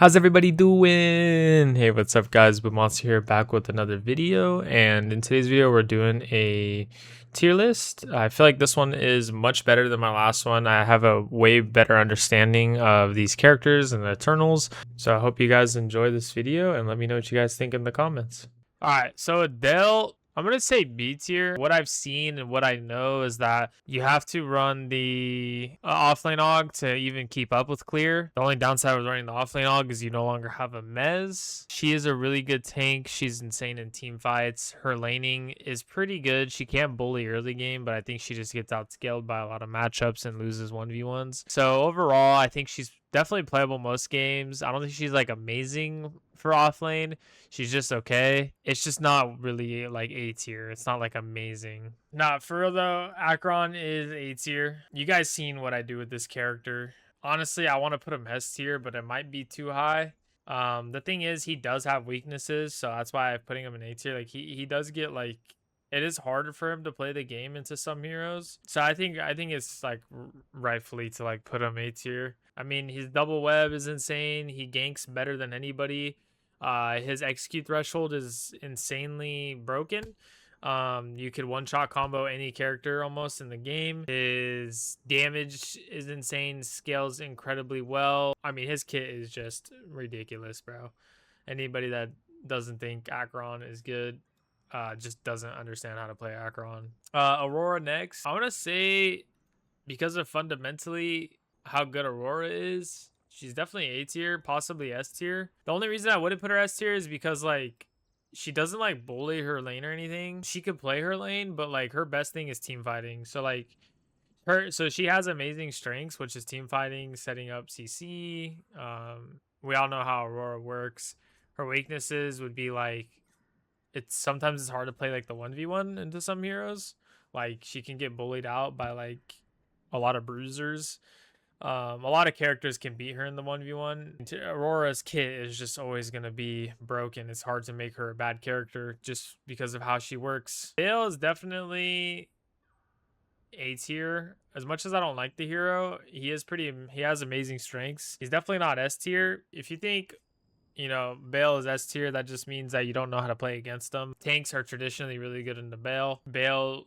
How's everybody doing? Hey, what's up guys? Monster here, back with another video, and in today's video we're doing a tier list. I feel like this one is much better than my last one. I have a way better understanding of these characters and the Eternals, so I hope you guys enjoy this video and let me know what you guys think in the comments. Alright, so Adele, I'm going to say B tier. What I've seen and what I know is that you have to run the offlane og to even keep up with clear. The only downside with running the offlane og is you no longer have a mez. She is a really good tank. She's insane in team fights. Her laning is pretty good. She can't bully early game, but I think she just gets outscaled by a lot of matchups and loses 1v1s. So overall, I think she's definitely playable most games. I don't think she's like amazing for offlane. She's just okay. It's just not really like A tier. It's not like amazing. Nah, for real though, Akron is A tier. You guys seen what I do with this character. Honestly, I want to put him S tier, but it might be too high. The thing is, he does have weaknesses, so that's why I'm putting him in A tier. Like he does get like, it is harder for him to play the game into some heroes. So I think it's like rightfully to like put him A tier. I mean, his double web is insane. He ganks better than anybody. His execute threshold is insanely broken. You could one-shot combo any character almost in the game. His damage is insane, scales incredibly well. I mean, his kit is just ridiculous, bro. Anybody that doesn't think Akron is good just doesn't understand how to play Akron. Aurora next. I want to say, because of fundamentally how good Aurora is, she's definitely A tier, possibly S tier. The only reason I wouldn't put her S tier is because like she doesn't like bully her lane or anything. She could play her lane, but like her best thing is team fighting. So like so she has amazing strengths, which is team fighting, setting up CC. We all know how Aurora works. Her weaknesses would be like, sometimes it's hard to play like the 1v1 into some heroes. Like she can get bullied out by like a lot of bruisers. A lot of characters can beat her in the 1v1. Aurora's kit is just always going to be broken. It's hard to make her a bad character just because of how she works. Vale is definitely A tier. As much as I don't like the hero, he has amazing strengths. He's definitely not S tier. If you think, you know, Bale is S tier, that just means that you don't know how to play against them. Tanks are traditionally really good into Bale. Bale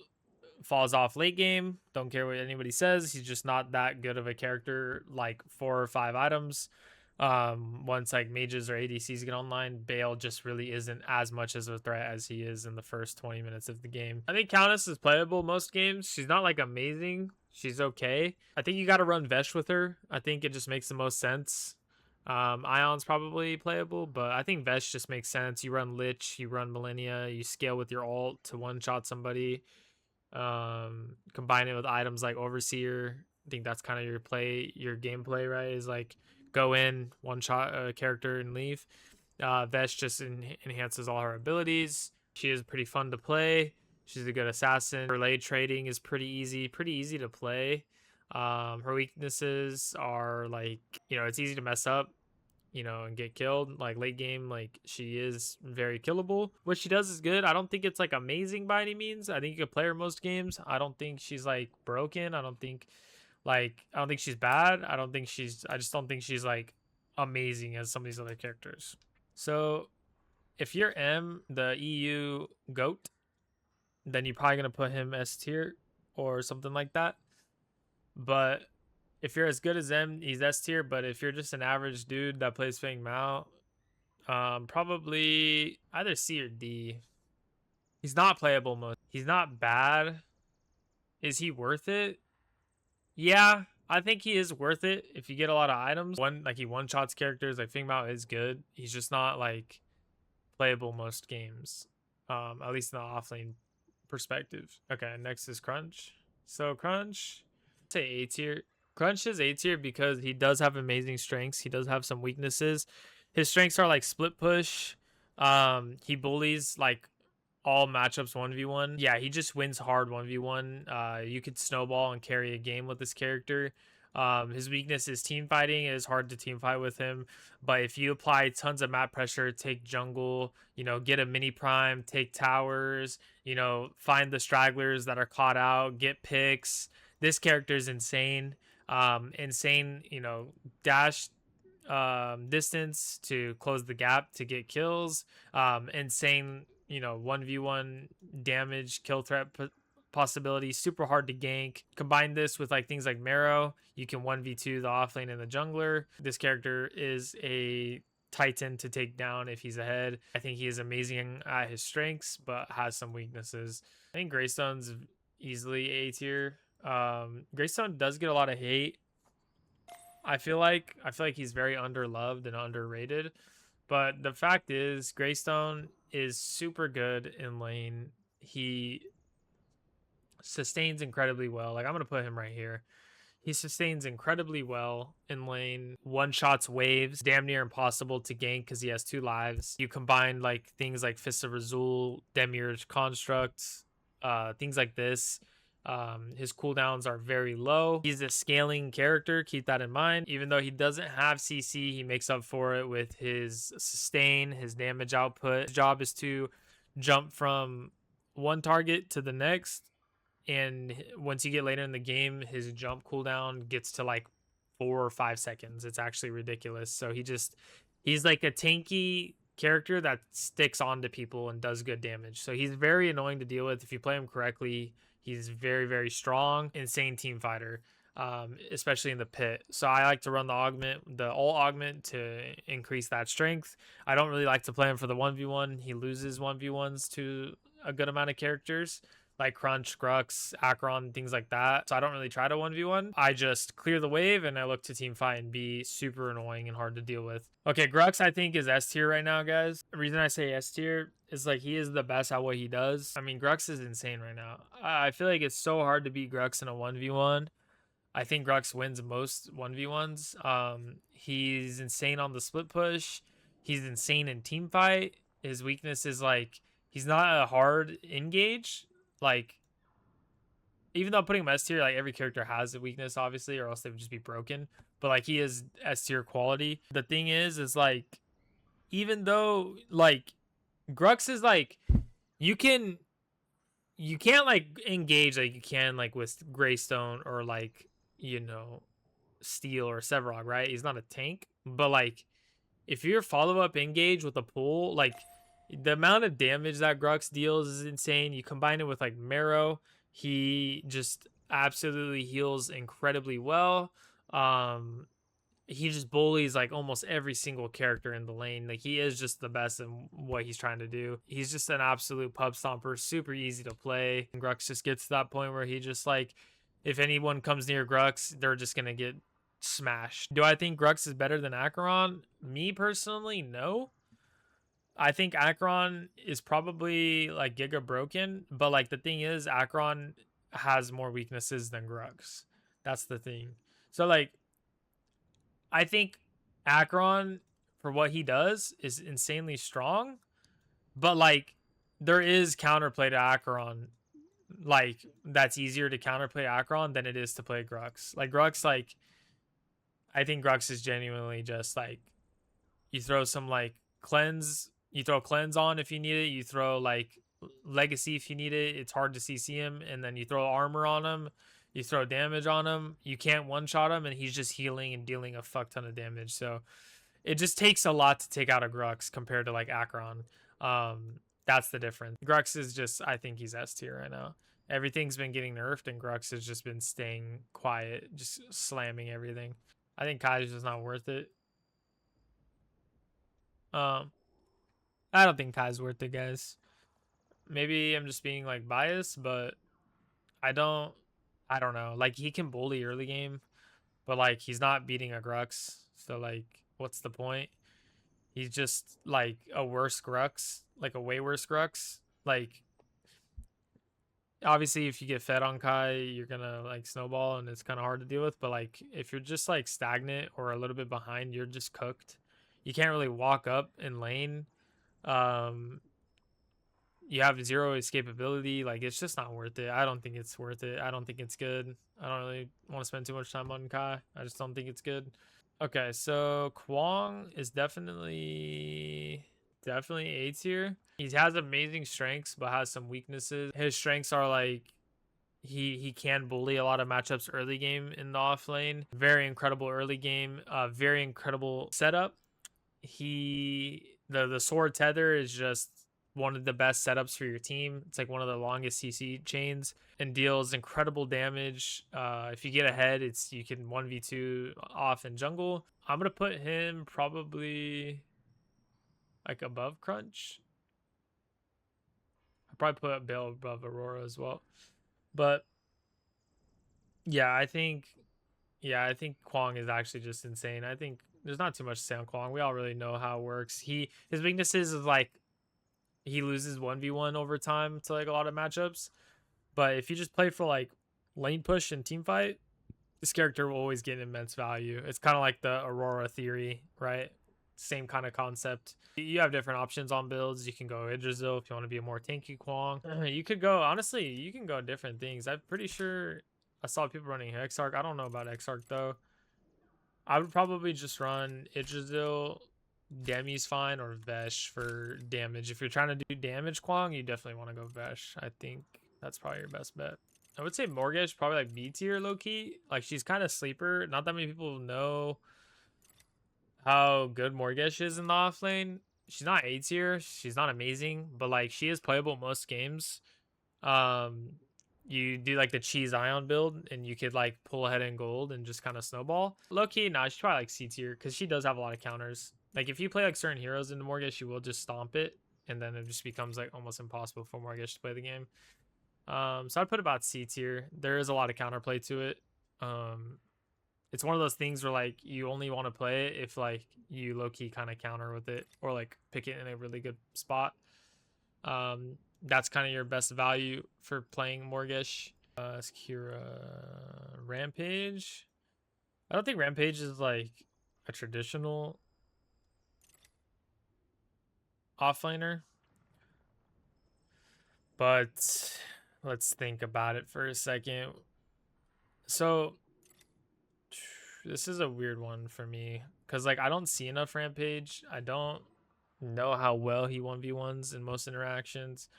falls off late game. Don't care what anybody says. He's just not that good of a character, like 4 or 5 items. Once like mages or ADCs get online, Bale just really isn't as much as a threat as he is in the first 20 minutes of the game. I think Countess is playable most games. She's not like amazing. She's okay. I think you got to run Vesh with her. I think it just makes the most sense. Ion's probably playable, but I think Vesh just makes sense. You run Lich, you run Millennia, you scale with your ult to one-shot somebody. Combine it with items like Overseer. I think that's kind of your gameplay, right? Is like go in, one-shot a character and leave. Vesh just enhances all her abilities. She is pretty fun to play. She's a good assassin. Her lane trading is pretty easy to play. Her weaknesses are like, you know, it's easy to mess up, you know, and get killed. Like late game, like she is very killable. What she does is good. I don't think it's like amazing by any means. I think you could play her most games. I don't think she's like broken. I don't think she's bad. I just don't think she's like amazing as some of these other characters. So if you're M, the EU GOAT, then you're probably gonna put him S tier or something like that. But if you're as good as M, he's S tier. But if you're just an average dude that plays Feng Mao, probably either C or D. He's not playable most. He's not bad. Is he worth it? Yeah, I think he is worth it if you get a lot of items. He one-shots characters. Like Feng Mao is good. He's just not like playable most games. At least in the offlane perspective. Okay, next is Crunch. So Crunch, say A tier. Crunch is A tier because he does have amazing strengths. He does have some weaknesses. His strengths are like split push. He bullies like all matchups 1v1. Yeah, he just wins hard 1v1. You could snowball and carry a game with this character. His weakness is team fighting. It is hard to team fight with him, but if you apply tons of map pressure, take jungle, you know, get a mini prime, take towers, you know, find the stragglers that are caught out, get picks. This character is insane. You know, dash distance to close the gap to get kills. Insane, 1v1 damage, kill threat possibility, super hard to gank. Combine this with like things like Marrow, you can 1v2 the offlane and the jungler. This character is a Titan to take down if he's ahead. I think he is amazing at his strengths, but has some weaknesses. I think Greystone's easily A tier. Greystone does get a lot of hate. I feel like he's very underloved and underrated. But the fact is, Greystone is super good in lane. He sustains incredibly well. Like, I'm gonna put him right here. He sustains incredibly well in lane. One shots waves, damn near impossible to gank because he has 2 lives. You combine like things like Fist of Razul, Demiurge Constructs, things like this. His cooldowns are very low. He's a scaling character, keep that in mind. Even though he doesn't have CC, he makes up for it with his sustain, his damage output. His job is to jump from one target to the next, and once you get later in the game, his jump cooldown gets to like 4 or 5 seconds. It's actually ridiculous. So he's like a tanky character that sticks onto people and does good damage. So he's very annoying to deal with. If you play him correctly, he's very, very strong, insane team fighter, especially in the pit. So I like to run the ult augment to increase that strength. I don't really like to play him for the 1v1. He loses 1v1s to a good amount of characters like Crunch, Grux, Acheron, things like that. So I don't really try to 1v1. I just clear the wave and I look to team fight and be super annoying and hard to deal with. Okay, Grux I think is S tier right now, guys. The reason I say S tier is like he is the best at what he does. I mean, Grux is insane right now. I feel like it's so hard to beat Grux in a 1v1. I think Grux wins most 1v1s. He's insane on the split push. He's insane in team fight. His weakness is like he's not a hard engage. Like, even though putting him S tier, like every character has a weakness, obviously, or else they would just be broken. But like he is S tier quality. The thing is like, even though like Grux is like, you can't like engage like you can like with Greystone or like Steel or Sevarog, right? He's not a tank, but like if you're follow up engage with a pull, like the amount of damage that Grux deals is insane. You combine it with like Marrow, he just absolutely heals incredibly well. He just bullies like almost every single character in the lane. Like he is just the best in what he's trying to do. He's just an absolute pub stomper, super easy to play. And Grux just gets to that point where he just like, if anyone comes near Grux, they're just gonna get smashed. Do I think Grux is better than Acheron? Me personally, no. I think Acheron is probably like giga broken, but like the thing is, Acheron has more weaknesses than Grux. That's the thing. So like, I think Acheron for what he does is insanely strong, but like there is counterplay to Acheron. Like that's easier to counterplay Acheron than it is to play Grux. Like Grux, like I think Grux is genuinely just like you throw some like cleanse. You throw cleanse on if you need it. You throw like legacy if you need it. It's hard to CC him, and then you throw armor on him. You throw damage on him. You can't one shot him, and he's just healing and dealing a fuck ton of damage. So it just takes a lot to take out a Grux compared to like Acheron. That's the difference. Grux is just, I think he's S tier right now. Everything's been getting nerfed, and Grux has just been staying quiet, just slamming everything. I think Kai's just not worth it. I don't think Kai's worth it, guys. Maybe I'm just being like biased, but I don't know. Like he can bully early game, but like he's not beating a Grux. So like what's the point? He's just like a worse Grux, like a way worse Grux. Like obviously if you get fed on Kai, you're gonna like snowball and it's kind of hard to deal with, but like if you're just like stagnant or a little bit behind, you're just cooked. You can't really walk up in lane. You have 0 escapability. Like it's just not worth it. I don't think it's worth it. I don't think it's good. I don't really want to spend too much time on Kai. I just don't think it's good. Okay, so Kwong is definitely A tier. He has amazing strengths but has some weaknesses. His strengths are like He can bully a lot of matchups early game in the off lane. Very incredible early game. Very incredible setup. The sword tether is just one of the best setups for your team. It's like one of the longest CC chains and deals incredible damage. If you get ahead, you can 1v2 off in jungle. I'm gonna put him probably like above Crunch. I'll probably put Bale above Aurora as well. But yeah, I think Kwong is actually just insane. I think there's not too much to say on Kwong. We all really know how it works. His weaknesses is like he loses 1v1 over time to like a lot of matchups. But if you just play for like lane push and team fight, this character will always get immense value. It's kind of like the Aurora theory, right? Same kind of concept. You have different options on builds. You can go Idrisil if you want to be a more tanky Kwong. You could go, honestly, you can go different things. I'm pretty sure I saw people running Exarch. I don't know about Exarch though. I would probably just run Idrisil, Demi's fine, or Vesh for damage. If you're trying to do damage Kwong, you definitely want to go Vesh. I think that's probably your best bet. I would say Morgish probably like B tier low key. Like she's kind of sleeper. Not that many people know how good Morgish is in the off lane. She's not A tier. She's not amazing, but like she is playable most games. You do like the cheese ion build and you could like pull ahead in gold and just kind of snowball. Low key, nah, she's probably like C tier because she does have a lot of counters. Like if you play like certain heroes into Morgish, you will just stomp it and then it just becomes like almost impossible for Morgish to play the game. So I'd put about C tier. There is a lot of counterplay to it. It's one of those things where like you only want to play it if like you low key kind of counter with it or like pick it in a really good spot. That's kind of your best value for playing Morgish. Kira Rampage. I don't think Rampage is like a traditional offlaner, but let's think about it for a second. So this is a weird one for me because like I don't see enough Rampage. I don't know how well he 1v1s in most interactions.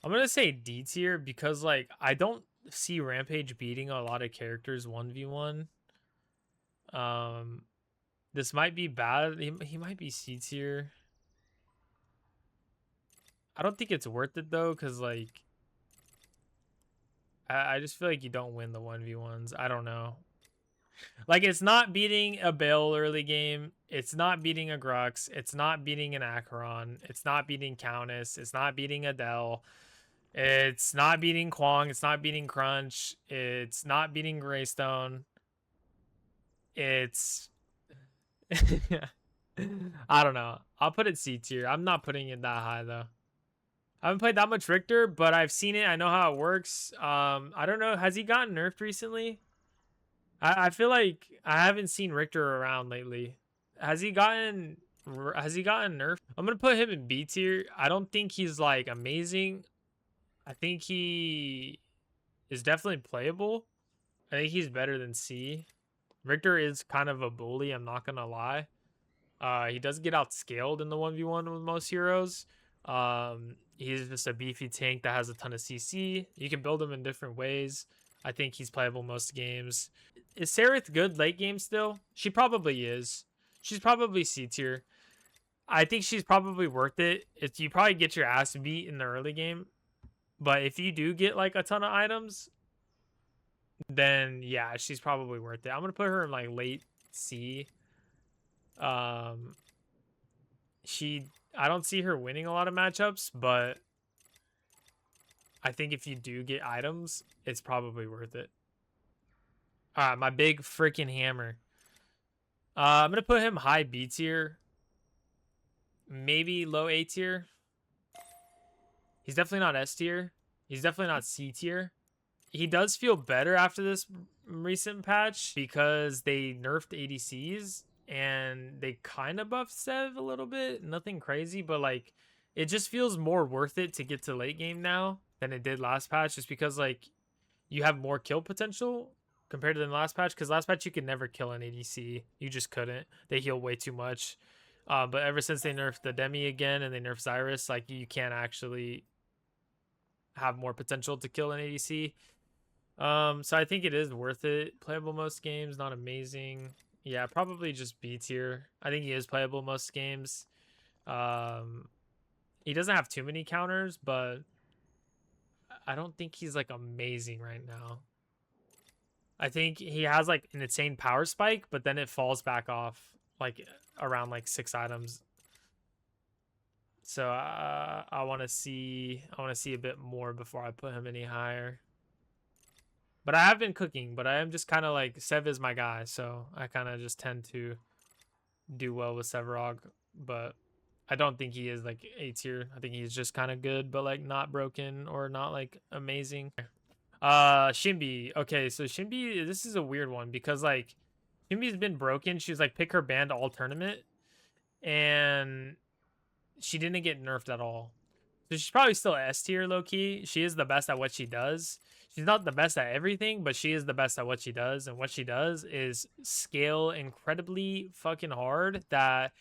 I'm gonna say D tier because like I don't see Rampage beating a lot of characters 1v1. This might be bad. He might be C tier. I don't think it's worth it though, because like I just feel like you don't win the 1v1s. I don't know. Like it's not beating a Bale early game. It's not beating a Grux. It's not beating an Acheron. It's not beating Countess. It's not beating Adele. It's not beating Kwong. It's not beating Crunch. It's not beating Greystone. It's I don't know. I'll put it C tier. I'm not putting it that high though. I haven't played that much Richter, but I've seen it. I know how it works. I don't know. Has he gotten nerfed recently? I feel like I haven't seen Richter around lately. Has he gotten nerfed? I'm gonna put him in B tier. I don't think he's like amazing. I think he is definitely playable. I think he's better than C. Richter is kind of a bully, I'm not gonna lie. He does get outscaled in the 1v1 with most heroes. He's just a beefy tank that has a ton of CC. You can build him in different ways. I think he's playable most games. Is Sereth good late game still? She probably is. She's probably C tier. I think she's probably worth it. You probably get your ass beat in the early game. But if you do get like a ton of items, then yeah, she's probably worth it. I'm gonna put her in like late C. I don't see her winning a lot of matchups, but I think if you do get items, it's probably worth it. My big freaking hammer. I'm gonna put him high B tier, maybe low A tier. He's definitely not S tier. He's definitely not C tier. He does feel better after this recent patch because they nerfed ADCs and they kind of buffed Sev a little bit. Nothing crazy, but like it just feels more worth it to get to late game now than it did last patch, just because like you have more kill potential compared to the last patch. Because last patch you could never kill an ADC. You just couldn't. They heal way too much. But ever since they nerfed the Demi again and they nerfed Zarus, like you can't actually have more potential to kill an ADC. So I think it is worth it. Playable most games, not amazing. Yeah, probably just B tier. I think he is playable most games. Um, he doesn't have too many counters, but I don't think he's like amazing right now. I think he has like an insane power spike, but then it falls back off like around like 6 items. So I want to see a bit more before I put him any higher. But I have been cooking, but I am just kind of like Sev is my guy, so I kind of just tend to do well with Sevarog. But I don't think he is like A tier. I think he's just kind of good, but like not broken or not like amazing. Shinbi. Okay, so Shinbi, this is a weird one because like Shinbi's been broken. She was like pick her band all tournament, and she didn't get nerfed at all. So she's probably still S tier low key. She is the best at what she does. She's not the best at everything, but she is the best at what she does. And what she does is scale incredibly fucking hard that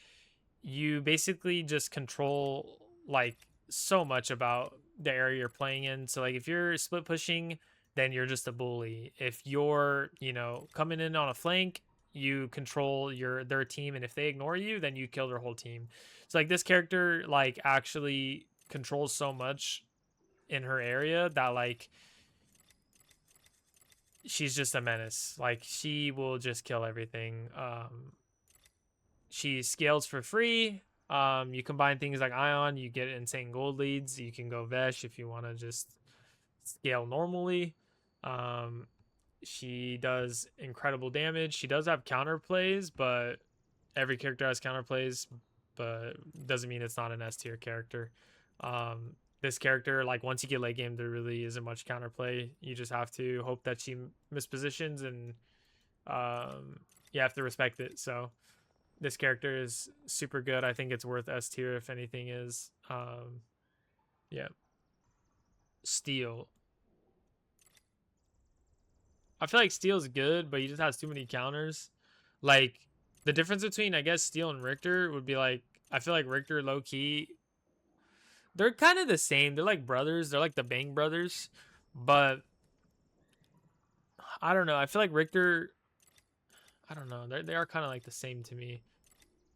you basically just control like so much about the area you're playing in. So like if you're split pushing, then you're just a bully. If you're, coming in on a flank, you control their team, and if they ignore you, then you kill their whole team. So like this character like actually controls so much in her area that like she's just a menace. Like she will just kill everything. She scales for free. You combine things like Ion, you get insane gold leads. You can go Vesh if you want to just scale normally. She does incredible damage. She does have counter plays, but every character has counter plays, but doesn't mean it's not an S tier character. This character, like once you get late game, there really isn't much counterplay. You just have to hope that she mispositions, and you have to respect it. So this character is super good. I think it's worth S tier if anything is. Yeah. Steel. I feel like Steel's good, but he just has too many counters. Like the difference between I guess Steel and Richter would be like I feel like Richter low key. They're kind of the same. They're like brothers. They're like the Bang brothers, but I don't know. I feel like Richter. I don't know. They are kind of like the same to me.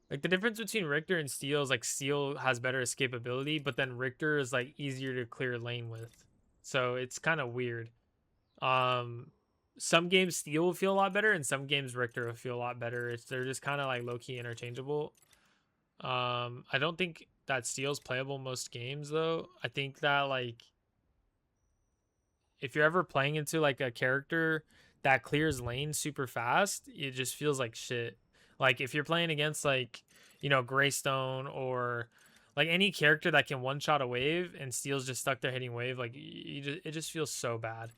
Like the difference between Richter and Steel is like Steel has better escapability, but then Richter is like easier to clear lane with. So it's kind of weird. Um, some games Steel will feel a lot better, and some games Richter will feel a lot better. They're just kind of like low key interchangeable. I don't think that Steel's playable most games though. I think that like if you're ever playing into like a character that clears lane super fast, it just feels like shit. Like if you're playing against like, Greystone or like any character that can one shot a wave and Steel's just stuck there hitting wave, like it just feels so bad.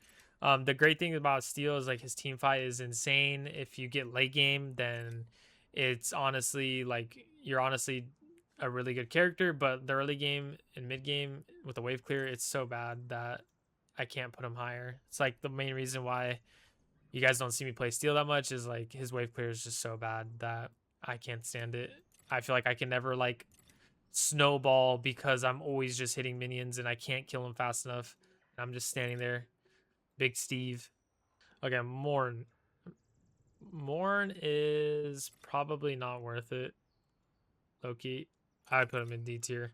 The great thing about Steel is like his team fight is insane. If you get late game, then it's honestly like you're honestly a really good character, but the early game and mid game with the wave clear, it's so bad that I can't put him higher. It's like the main reason why you guys don't see me play Steel that much is like his wave clear is just so bad that I can't stand it. I feel like I can never like snowball because I'm always just hitting minions and I can't kill him fast enough. I'm just standing there. Big Steve. Okay, Morn. Morn is probably not worth it. Loki. I put him in D tier.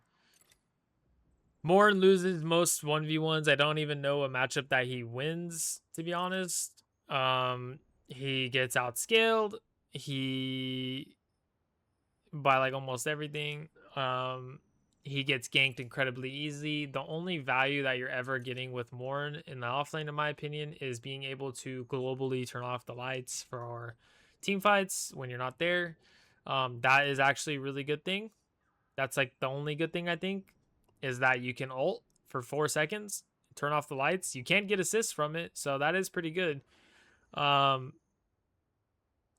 Morn loses most 1v1s. I don't even know a matchup that he wins, to be honest. He gets outscaled. He by like almost everything. He gets ganked incredibly easy. The only value that you're ever getting with Morn in the offlane, in my opinion, is being able to globally turn off the lights for our team fights when you're not there. That is actually a really good thing. That's like the only good thing I think is that you can ult for 4 seconds, turn off the lights. You can't get assists from it, so that is pretty good. Or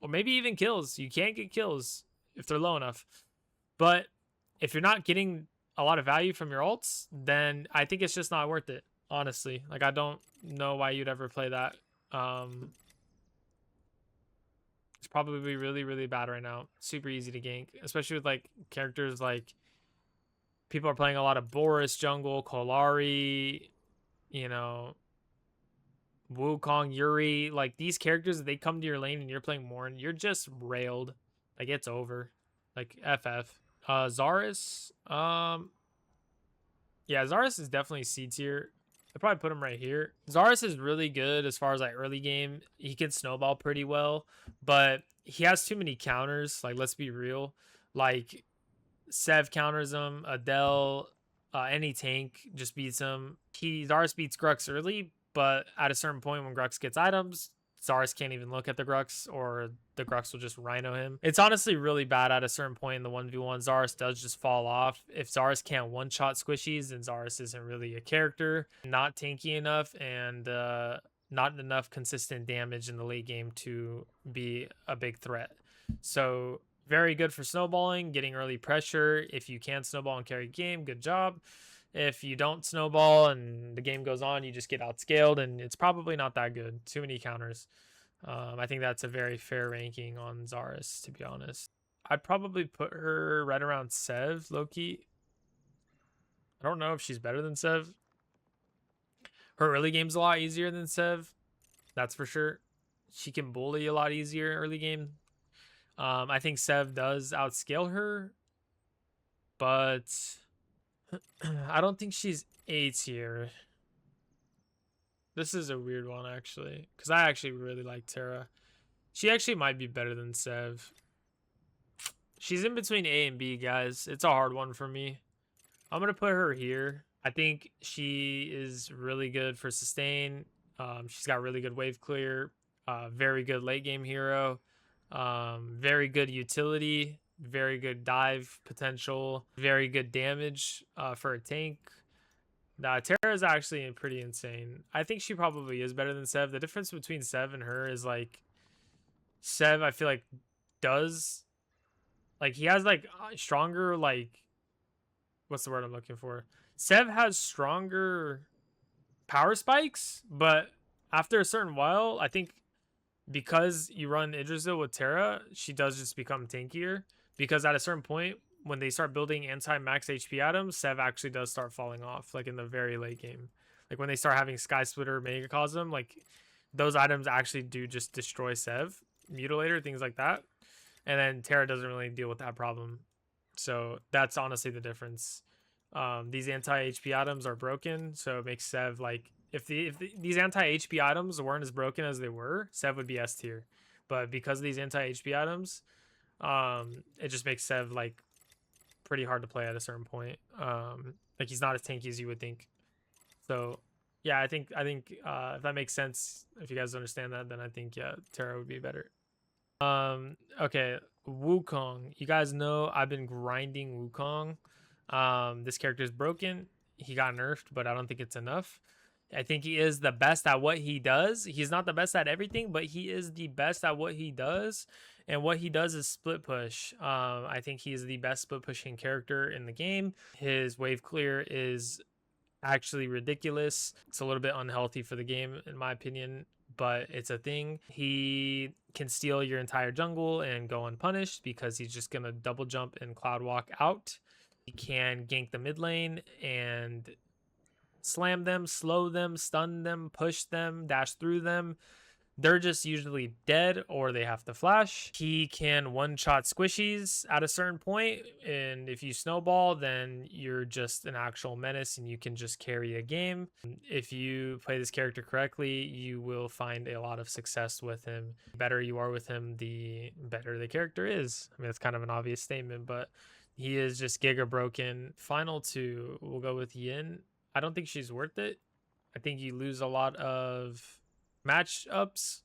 maybe even kills. You can't get kills if they're low enough. But if you're not getting a lot of value from your ults, then I think it's just not worth it, honestly. Like I don't know why you'd ever play that. It's probably really, really bad right now. Super easy to gank, especially with like characters like people are playing a lot of Boris jungle, Kolari, you know, Wukong, Yuri, like these characters, they come to your lane and you're playing Morn, you're just railed. Like it's over. Like FF. Zarus. Yeah, Zarus is definitely C tier. I'd probably put him right here. Zarus is really good as far as like early game. He can snowball pretty well, but he has too many counters. Like, let's be real. Like, Sev counters him. Adele, any tank just beats him. Zarus beats Grux early, but at a certain point when Grux gets items, Zarus can't even look at the Grux, or the Grux will just rhino him. It's honestly really bad at a certain point in the 1v1. Zarus does just fall off. If Zarus can't one-shot squishies, then Zarus isn't really a character. Not tanky enough, and not enough consistent damage in the late game to be a big threat. So very good for snowballing, getting early pressure. If you can snowball and carry game, good job. If you don't snowball and the game goes on, you just get outscaled, and it's probably not that good. Too many counters. I think that's a very fair ranking on Zarus, to be honest. I'd probably put her right around Sev, low-key. I don't know if she's better than Sev. Her early game's a lot easier than Sev. That's for sure. She can bully a lot easier early game. I think Sev does outscale her, but I don't think she's A tier. This is a weird one, actually, because I actually really like Terra. She actually might be better than Sev. She's in between A and B, guys. It's a hard one for me. I'm going to put her here. I think she is really good for sustain. She's got really good wave clear. Very good late game hero. Very good utility. Very good dive potential. Very good damage for a tank. Terra is actually pretty insane. I think she probably is better than Sev. The difference between Sev and her is like Sev, I feel like, does like he has like stronger, like, what's the word I'm looking for? Sev has stronger power spikes, but after a certain while, I think because you run Idrisil with Terra, she does just become tankier. Because at a certain point, when they start building anti-max HP items, Sev actually does start falling off, like in the very late game. Like when they start having Sky Splitter, Megacosm, like those items actually do just destroy Sev, Mutilator, things like that. And then Terra doesn't really deal with that problem. So that's honestly the difference. These anti-HP items are broken, so it makes Sev like if these anti-HP items weren't as broken as they were, Sev would be S tier. But because of these anti-HP items, it just makes Sev like pretty hard to play at a certain point. Like he's not as tanky as you would think. So yeah, I think if that makes sense, if you guys understand that, then I think yeah, Terra would be better. Okay, Wukong. You guys know I've been grinding Wukong. This character is broken. He got nerfed, but I don't think it's enough. I think he is the best at what he does. He's not the best at everything, but he is the best at what he does. And what he does is split push. I think he is the best split pushing character in the game. His wave clear is actually ridiculous. It's a little bit unhealthy for the game, in my opinion, but it's a thing. He can steal your entire jungle and go unpunished because he's just going to double jump and cloud walk out. He can gank the mid lane and slam them, slow them, stun them, push them, dash through them. They're just usually dead or they have to flash. He can one-shot squishies at a certain point, and if you snowball, then you're just an actual menace and you can just carry a game. If you play this character correctly, you will find a lot of success with him. The better you are with him, the better the character is. I mean, it's kind of an obvious statement, but he is just giga broken. Final two, we'll go with Yin. I don't think she's worth it. I think you lose a lot of matchups.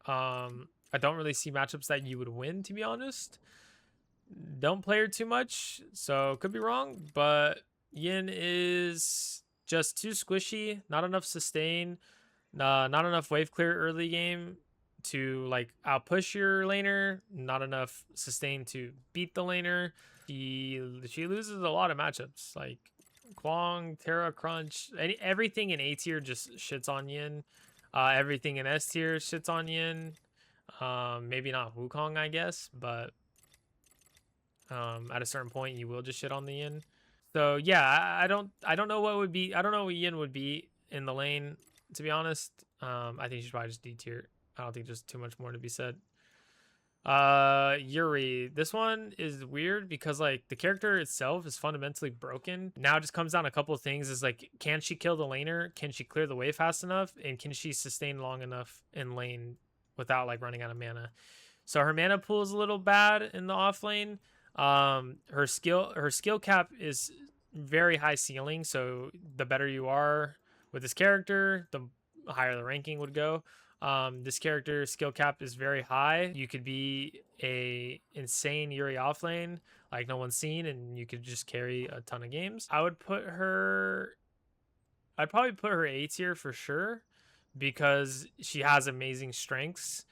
I don't really see matchups that you would win, to be honest. Don't play her too much, so could be wrong, but Yin is just too squishy, not enough sustain, not enough wave clear early game to like outpush your laner, not enough sustain to beat the laner. She loses a lot of matchups, like Kwong, Terra, Crunch, everything in A tier just shits on Yin. Everything in S tier shits on Yin. Maybe not Wukong, I guess, but at a certain point you will just shit on the Yin. So yeah, I don't know what would be. I don't know what Yin would be in the lane, to be honest. I think she's probably just D tier. I don't think there's too much more to be said. Yuri. This one is weird because like the character itself is fundamentally broken. Now it just comes down to a couple of things. Is like, can she kill the laner? Can she clear the way fast enough? And can she sustain long enough in lane without like running out of mana? So her mana pool is a little bad in the off lane. Her skill cap is very high ceiling. So the better you are with this character, the higher the ranking would go. This character skill cap is very high. You could be a insane Yuri offlane like no one's seen, and you could just carry a ton of games. I'd probably put her A tier for sure because she has amazing strengths.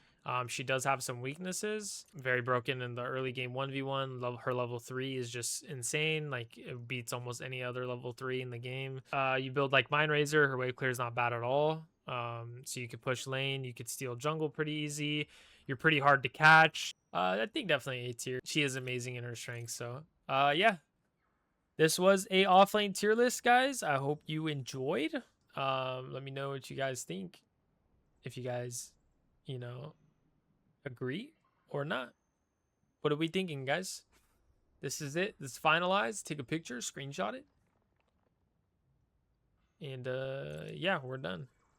She does have some weaknesses. Very broken in the early game 1v1. Her level 3 is just insane. Like, it beats almost any other level 3 in the game. You build like Mind Razor. Her wave clear is not bad at all. So you could push lane. You could steal jungle pretty easy. You're pretty hard to catch. I think definitely A tier. She is amazing in her strengths. So yeah. This was a offlane tier list, guys. I hope you enjoyed. Let me know what you guys think. If you guys, agree or not. What are we thinking, guys? This is it. This is finalized. Take a picture, screenshot it. And yeah, we're done.